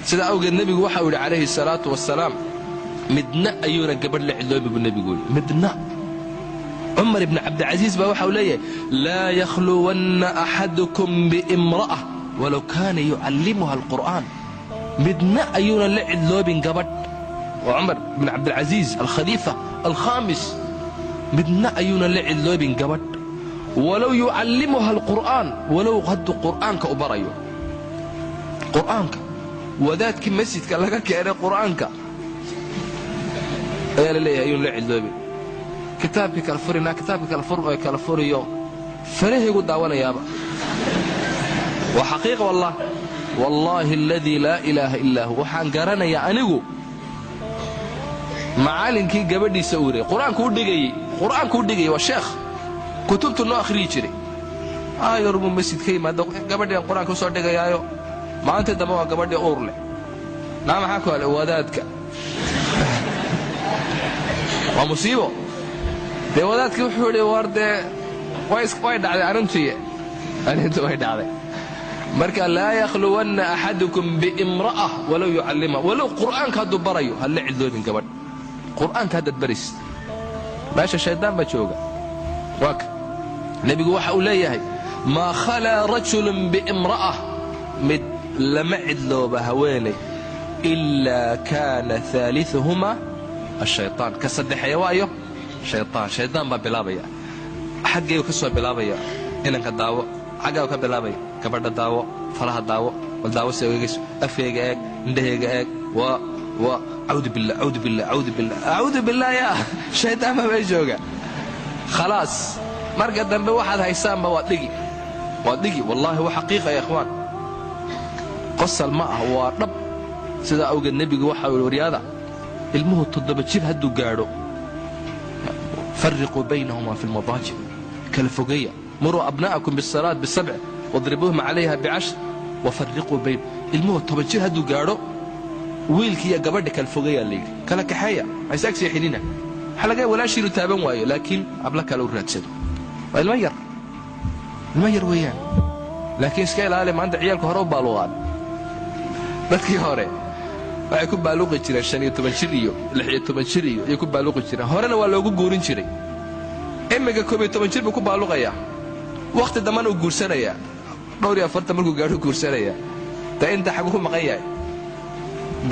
sida awgeed nabigu waxa uu yiri calayhi salaatu wassalaam midna ayuuna gabadh la cidloobi buu nabigu yiri midna عمر بن عبد العزيز بقى وحوليه لا يخلون أحدكم بامرأة ولو كان يعلمها القرآن مدنا أيونا لعد لوبين قبط وعمر بن عبد العزيز الخليفة الخامس مدنا أيونا لعد لوبين قبط ولو يعلمها القرآن ولو غد قرآنك أبريو قرآنك وذاتك مسجد كاللغة كأنا قرآنك يا لليه أيونا لعد لوبين كتابك كالفرنا كتابك كالفريو فريه يقول دعوانا يابا وحقيقة والله الذي لا إله إلا هو وحان قرانا يا أنيقو معالن كي قبدي سوري قرآن كودقي والشيخ كتبت انه اخري جري يرمو مسجد كيما قبدي القرآن كسور دقي يايو ما انت دموا قبدي أورلي نعم حكوا الواداتك ومصيبه dee wadaadkii wuxuu yidhi war dee way dhacday arrintu way dhacday marka laa yakhluwanna axadukum biimra'a walow yucallima walow qur'aanka hadduu barayo ha la cidloobin gabadh qur'aanka haddaad barisid meesha shaydaan baa jooga waaka nebigu waxa uu leeyahay maa khalaa rajulun biimra'a mid lama cidlooba haweenay ilaa kaana haaliثuhuma ashayطaan ka saddexeeya waayo شيطان ببلابيا حقي وكسو بلابيا إنك داو حقي وكبلابيا كبرد داو فرها داو والداو سيويس أفيق ندهيق أعوذ بالله يا شيطان ما بيجوغا خلاص مرقى الدنب واحد هيسام بوادقي والله هو حقيقة يا إخوان قصة الماء هو رب سيدا أوقع النبي وحا والورياضة المه تضبطشير هدو قارو فرقوا بينهما في المضاجع كالفقية مروا أبناءكم بالصلاة بالسبع واضربوهم عليها ب10 وفرقوا بين الموت طبجير هدو قارو ويلكي يا قبردك كالفقية اللي كلا كحية عيساك سيحينينا حلقة ولا شيء تابن وايو لكن أبلك لو راتسدو المير ويان لكن سكايل عالم عند عيالك هروب بالوان بدكي هوري waxay ku baaluqi jireen 15 jir iyo 16 jir iyo ay ku baaluqi jireen horena waa loogu guurin jiray emiga 12 jir buu ku baaluqaya waqti daman uu guursanaya dhowr iyo 40 markuu gaaro guursanaya taa inta xaq ku maqan yahay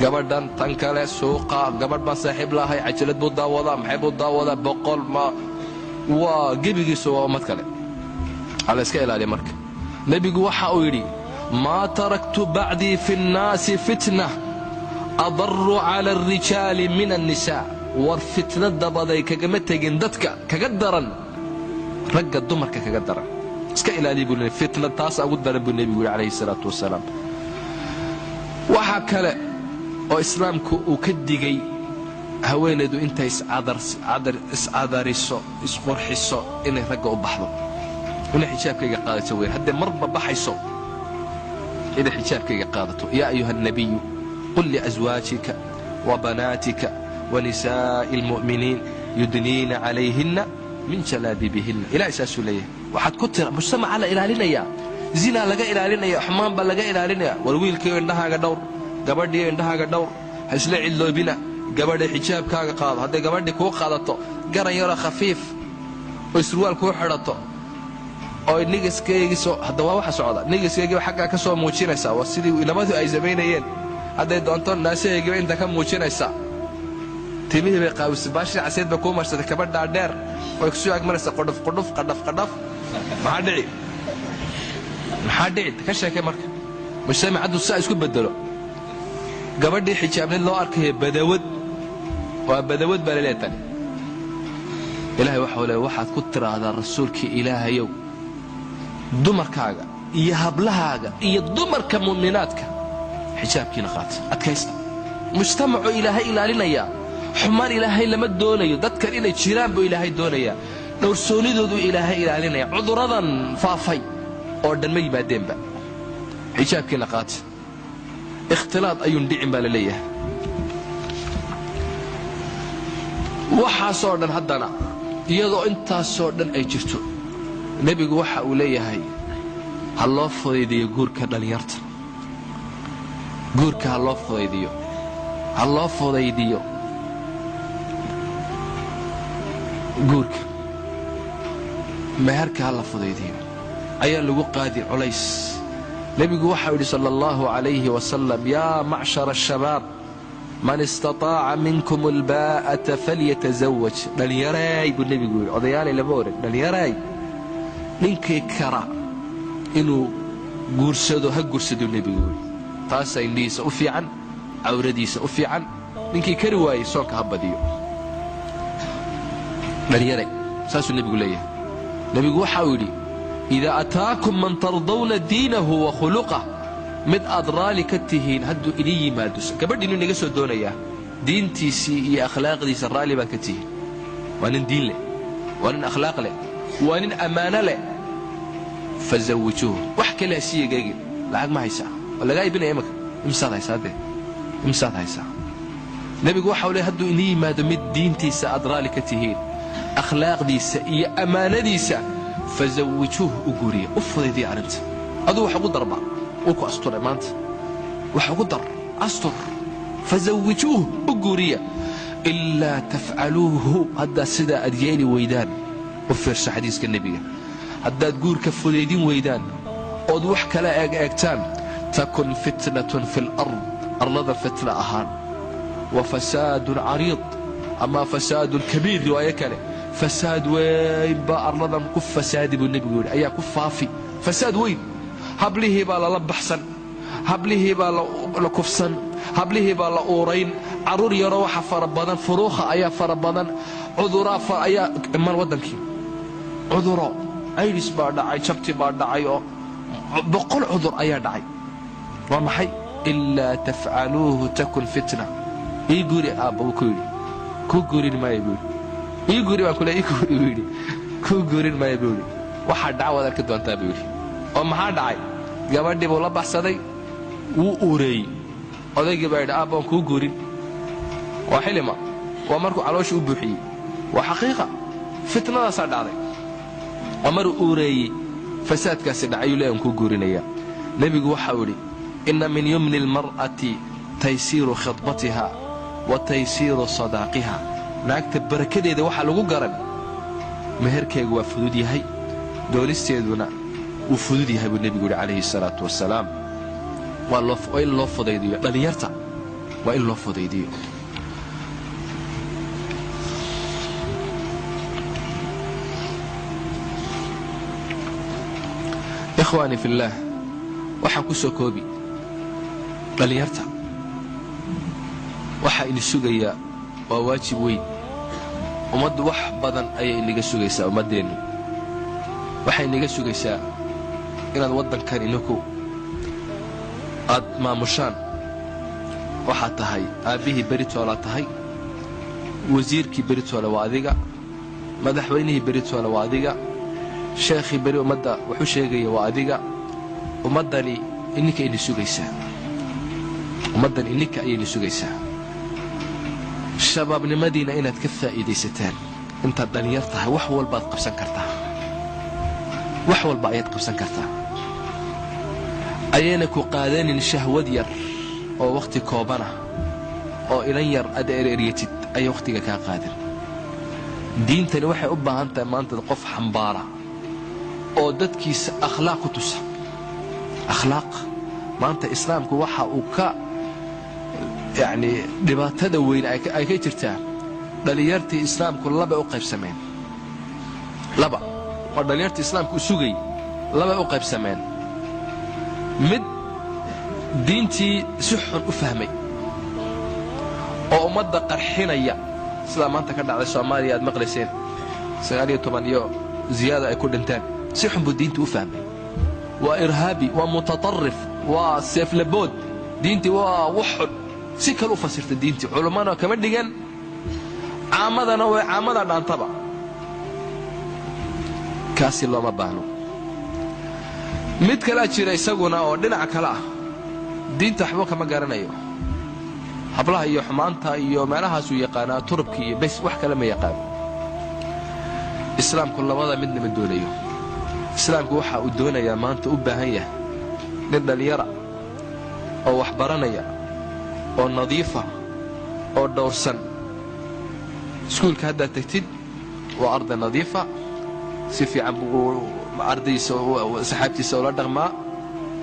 gabadhan tan kale suuqa gabadh ma saaxiib lahay cajalad buu daawada maxay buu daawada boqol ma waa gebigiisu waa umad kale ala iska ilaaliyo marka nabigu waxa uu yiri ma taraktu ba'di fi an-nas fitnah أضر على الرجال من النساء والفتنة دبضي كجمتين دتك كجدرا رجع الدمر كجدرا اسك إلى اللي يقول فتنة تاس أقدر النبي يقول عليه الصلاة والسلام وحكلا وإسلامك وكدجي هويندو أنت إسعادر إسقور حسو إنه رجع بحضه ولا حجاب كي قادة سوي هذا مربى بحيسو إذا حجاب كي قادته يا أيها النبي قل لأزواجك وبناتك ونساء المؤمنين يدنين عليهن من جلابيبهن إلى أساس ليه وحد كتر مجتمع على إلالنا يا زنا لقى إلالنا يا حمام بلقى إلالنا والويل كي عندها قدور قبردي عندها قدور هسلع اللو بنا قبردي حجاب كاغا قاض هذا قبردي كو قادته قرن يرى خفيف ويسروال كو حرته oo nigiskayga soo hada waa waxa socda nigiskayga xaqqa ka soo muujinaysa waa sidii inamadu ay sameeyeen haday doonto naasayga inta ka muujinaysa timihii bay qaawis baashi caseed ba ku marsada kabadha dheer oo ku soo agmaraysa qadaf maxaa dhici ka sheekay marka mujtamac adu saa isku bedelo gabadhii xijaabnid loo arkay badawad baa leeyahay ilaahay waxaad ku tiraahdaa rasuulkii ilaahayow dumarkaaga iyo hablahaaga iyo dumarka mu'minaadka xijaabkiina qaat adkaysta mujtamacu ilaahay ilaalinaya xumaan ilaahay lama doonayo dadkan inay jiraan buu ilaahay doonaya dhowrsoonidoodu ilaahay ilaalinaya cuduradan faafay oo dhan ma yimaadeenba xijaabkiina qaat ikhtilaad ayuun dhicin baa la leeyahay waxaasoo dhan haddana iyadoo intaasoo dhan ay jirto nebigu waxa uu leeyahay ha loo fududeeyo guurka dhalinyarta guurka ha loo fudaydiyo guurka meherka ha la fudaydiyo ayaa lagu qaadi culays nebigu waxau yidhi sala allahu calayhi wasalam yaa macshara ashabaab man istataaca minkum albaa'ata falyatazawaj dhallinyaraay buu nebigu yidhi odayaalay lama oran dhallinyaraay ninkii kara inuu guursado ha guursaduu nebigu yidhi taasaa indhihiisa u fiican cawradiisa u fiican ninkii kari waayey soonka ha badiyo dhallinyaray saasuu nebigu leeyahay nebigu waxau yidhi idaa ataakum man tardawna diinahu wa khuluqah mid aad raali ka tihiin hadduu idin yimaado gabadhiinu inaga soo doonayaa diintiisii iyo akhlaaqdiisa raalli baad ka tihiin waa nin diin leh waa nin akhlaaq leh waa nin ammaano leh fazawijuuhu wax kale ha sii egeegin lacag ma haysaa waa lagaa iibinaya imaka imsaad haysaa dee imsaad haysaa nebigu waxau leey hadduu idin yimaado mid diintiisa aad raalli ka tihiin akhlaaqdiisa iyo ammaanadiisa fazawijuuh u guuriya u fudaydiya arrinta aduu wax ugu darba wuu ku asturay maanta wax ugu dar astur fazawijuuh u guuriya ilaa tafcaluuhu haddaad sidaa aad yeeli weydaan u fiirso xadiiska nebiga haddaad guurka fudaydin weydaan ood wax kala eegtaan takun fitnatun fi lard arlada fitna ahaan wa fasaadun cariid ama fasaadun kabiir riwaayo kale fasaad weyn baa arladan ku fasaadi buu nebigu yidhi ayaa ku faafi fasaad weyn hablihii baa lala baxsan hablihii baa la kufsan hablihii baa la uurayn carruur yaro waxa fara badan furuukha ayaa fara badan cuduraa ayaa iman waddankii cuduro aydis baa dhacay jabti baa dhacay oo 100 cudur ayaa dhacay waa maxay ilaa tafcaluuhu takun fitna ii guuri aabba wuu ku yidhi ku guurin maayo buu yidhi ii guuri baan kule ii guuri buu yidhi kuu guurin maayo buu yidhi waxaa dhacwaad arki doontaa buu yidhi oo maxaa dhacay gabadhii buu la baxsaday wuu uureeyey odaygii baa yidhi aabba waan kuu guurin waa xilima waa markuu caloosha u buuxiyey waa xaqiiqa fitnadaasaa dhacday waa maruu uureeyey fasaadkaasi dhacayuu leeyan kuu guurinayaa nebigu waxau yidhi inna min yumni almar'ati taysiiru khidbatiha wa taysiiru sadaaqiha naagta barakadeeda waxaa lagu garan meherkeegu waa fudud yahay doonisteeduna wuu fudud yahay buu nebigu yidhi calayhi salaatu wasalaam waa in loo fudaydiyo dhallinyarta waa in loo fudaydiyo ikhwaani fillaah waxaan ku soo koobi dhallinyarta waxaa ini sugayaa waa waajib weyn ummaddu wax badan ayay inaga sugaysaa ummaddeennu waxay inaga sugaysaa inaad waddankan inaku aad maamushaan waxaad tahay aabbihii beritoolaa tahay wasiirkii beritoole waa adiga madaxweynihii beritoole waa adiga sheekhii beri ummadda wuxuu sheegaya waa adiga ummaddani ininka ayna sugaysaa ummaddan ininka ayayna sugaysaa shabaabnimadiina inaad ka faa'iidaysataan intaad dhallinyar tahay wax walbaad qabsan kartaa wax walba ayaad qabsan kartaa ayayna ku qaadanin shahwad yar oo wakhti koobanah oo ilan yar aad ereeryatid ayay wakhtiga kaa qaadan diintani waxay u baahan tahay maanta qof xambaara oo dadkiisa akhlaaq ku tusa akhlaaq maanta islaamku waxa uu ka yacni dhibaatada weyn ay ka jirtaa dhallinyartii islaamku laba u qaybsameen laba waa dhallinyartii islaamku u sugay laba u qaybsameen mid diintii si xun u fahmay oo ummadda qarxinaya sidaa maanta ka dhacday soomaaliya aad maqlayseen 19 iyo ziyaada ay ku dhinteen si xun buu diintii u fahmay waa irhaabi waa mutatarrif waa seeflabood diintii waa wax xun si kale u fasirta diintii culummana kama dhigan caamadana way caamada dhaantaba kaasi looma baahno mid kalaa jira isaguna oo dhinaca kale ah diinta waxba kama garanayo hablaha iyo xumaanta iyo meelahaasuu yaqaanaa turubka iyo bes wax kale ma yaqaano islaamku labada midna ma doonayo islaamku waxa uu doonayaa maanta u baahan yahay nin dhallinyara oo wax baranaya oo nadiifa oo dhowrsan iskuulka haddaad tagtid waa arday nadiifa si fiican buu ardaydiisa saxaabtiisa ula dhaqmaa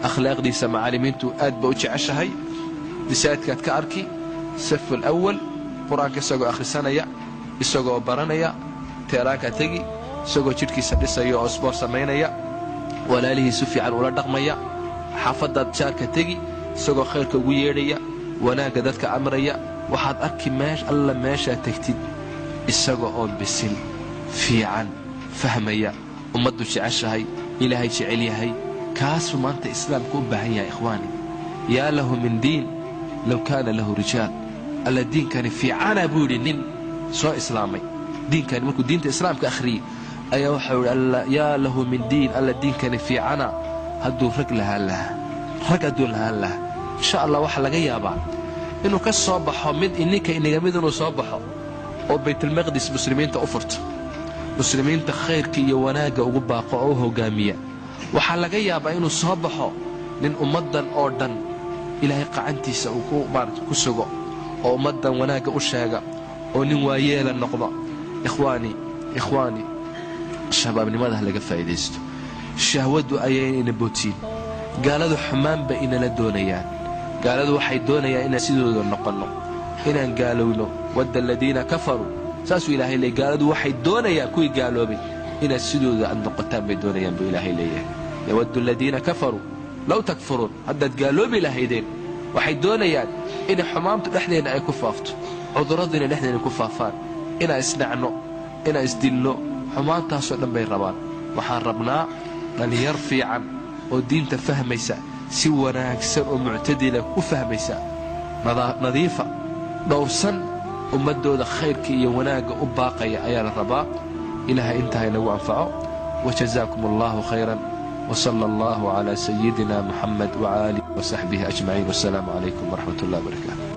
akhlaaqdiisa macallimiintu aad ba u jeceshahay bisaadkaad ka arki saf alawal quraanka isagoo akhrisanaya isagoo baranaya teeraanka tagi isagoo jidhkiisa dhisaya oo isboor samaynaya walaalihiisu fiican ula dhaqmaya xaafadaad jaarka tegi isagoo khayrka ugu yeedhaya wanaagga dadka amraya waxaad arki alla meeshaa tagtid isaga oo bisil fiican fahmaya ummaddu jeceshahay ilaahay jecel yahay kaasuu maanta islaamku u baahan yahay ikhwaani yaa lahu min diin low kaana lahu rijaal alla diinkani fiicana buu yidhi nin soo islaamay diinkani markuu diinta islaamka akhriyey ayaa waxau yidhi yaa lahu min diin alla diinkani fiicana hadduu rag lahaan lahaa insha allah waxaa laga yaabaa inuu ka soo baxo mid ininka inaga mid inuu soo baxo oo baytulmaqdis muslimiinta u furto muslimiinta khayrka iyo wanaagga ugu baaqo oo u hogaamiya waxaa laga yaabaa inuu soo baxo nin ummaddan oo dhan ilaahay qacantiisa uu ku sugo oo ummaddan wanaagga u sheega oo nin waayeela noqdo ikhwaani shabaabnimada laga faa'iidaysto shahwadu ayayna bootiin gaaladu xumaanba inala doonayaan gaaladu waxay doonayaan inaan sidooda noqonno inaan gaalowno wadda aladiina kafaruu saasuu ilaahay leeyahay gaaladu waxay doonayaan kuwii gaaloobay inaad sidooda aad noqotaan bay doonayaan buu ilaahay leeyahay yawaddu aladiina kafaruu low takfuruun haddaad gaaloobi lahaydeen waxay doonayaan inay xumaantu dhexdeenna ay ku faafto cudurradu inay dhexdeenna ku faafaan inaan isnacno inaan isdilno xumaantaasoo dhan bay rabaan waxaan rabnaa dhallinyar fiican oo diinta fahmaysa si wanaagsan oo muctadila u fahmaysa nadiifa dhowrsan ummadooda khayrka iyo wanaagga u baaqaya ayaa la rabaa ilaahay intahay nagu anfaco wajazaakum allahu khayran وصلى الله على سيدنا محمد وآله وصحبه أجمعين والسلام عليكم ورحمة الله وبركاته.